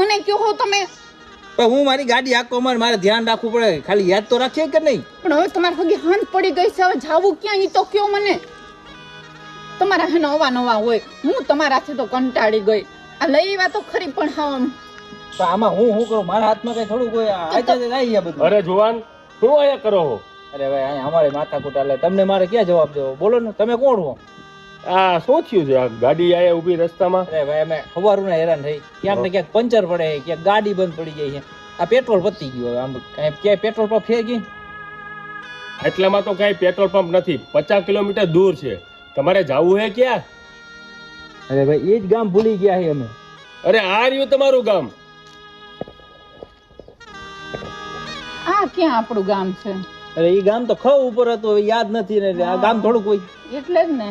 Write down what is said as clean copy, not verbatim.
મને કહો હો તમે. પણ હું મારી ગાડી આખો મારે ધ્યાન રાખવું પડે, ખાલી યાદ તો રાખીએ કે નહીં? પણ હવે તમારા હગી હાંજ પડી ગઈ છે, હવે જાવું ક્યાં ઈ તો કયો મને. તમારા હે નવા નવા હોય, હું તમારાથી તો કંટાળી ગઈ. આ લઈ એવા તો ખરી પણ હા તો આમાં હું કરું? મારા હાથમાં કઈ થોડું કોઈ આવી બધું. અરે જુવાન, શું આયા કરો હો? અરે ભાઈ અહીંયા અમારે માથાકૂટ હાલે, તમને મારે ક્યાં જવાબ દેવો? બોલો ને, તમે કોણ હો? આ શું થયું છે? આ ગાડી આયા ઊભી રસ્તામાં. અરે ભાઈ અમે સવારું ને હેરાન થઈ, ક્યાંક ને ક્યાંક પંચર પડે, ક્યાંક ગાડી બંધ પડી જાય છે. આ પેટ્રોલ પતી ગયું, આમ ક્યાંય પેટ્રોલ પંપ છે ગઈ? એટલામાં તો કઈ પેટ્રોલ પંપ નથી, 50 કિલોમીટર દૂર છે. તમારે જવું હે ક્યાં? અરે ભાઈ એ જ ગામ ભૂલી ગયા છે અમે. અરે આ રહ્યું તમારું ગામ. આ ક્યાં આપણું ગામ છે? અરે એ ગામ તો ખવ ઉપર હતું, હવે યાદ નથી ને, આ ગામ થોડું કોઈ એટલે જ ને.